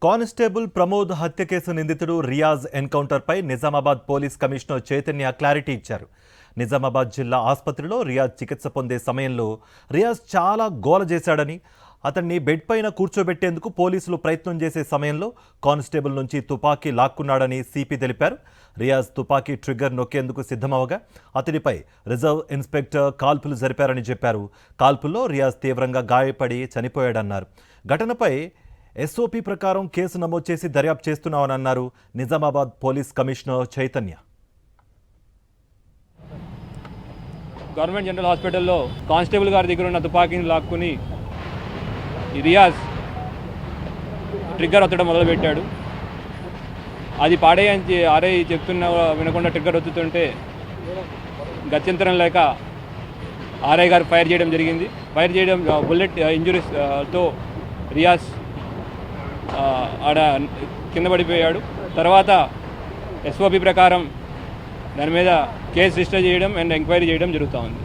Constable Pramod హత్య కేసు నిందితుడు రియాజ్ ఎన్కౌంటర్పై Nizamabad police commissioner Chaitanya clarity ఇచ్చారు. నిజామాబాద్ జిల్లా ఆసుపత్రిలో రియాజ్ చికిత్స పొందే సమయంలో రియాజ్ చాలా గోల చేశాడని, అతన్ని బెడ్ పైన కూర్చోబెట్టేందుకు పోలీసులు ప్రయత్నం చేసే సమయంలో కానిస్టేబుల్ నుంచి తుపాకీ లాక్కున్నాడని సిపి తెలిపారు. రియాజ్ తుపాకీ ట్రిగ్గర్ నొక్కేందుకు సిద్ధమవగా అతడిపై రిజర్వ్ ఇన్స్పెక్టర్ కాల్పులు జరిపారని చెప్పారు. కాల్పుల్లో రియాజ్ తీవ్రంగా గాయపడి చనిపోయాడన్నారు. ఘటనపై ఎస్ఓపీ ప్రకారం కేసు నమోదు చేసి దర్యాప్తు చేస్తున్నామని అన్నారు Nizamabad police commissioner Chaitanya. Government general హాస్పిటల్లో కానిస్టేబుల్ గారి దగ్గర ఉన్న తుపాకీని లాక్కుని రియాజ్ ట్రిగ్గర్ ఒత్తడం మొదలుపెట్టాడు. అది పాడేయని ఆర్ఐ చెప్తున్నా వినకుండా ట్రిగ్గర్ ఒత్తుతుంటే గత్యంతరం లేక ఆర్ఐ గారు ఫైర్ చేయడం జరిగింది. ఫైర్ చేయడం బుల్లెట్ ఇంజురీస్తో రియాజ్ ఆడ కింద పడిపోయాడు. తర్వాత ఎస్ఓపి ప్రకారం దాని మీద కేసు రిజిస్టర్ చేయడం అండ్ ఎంక్వైరీ చేయడం జరుగుతూ ఉంది.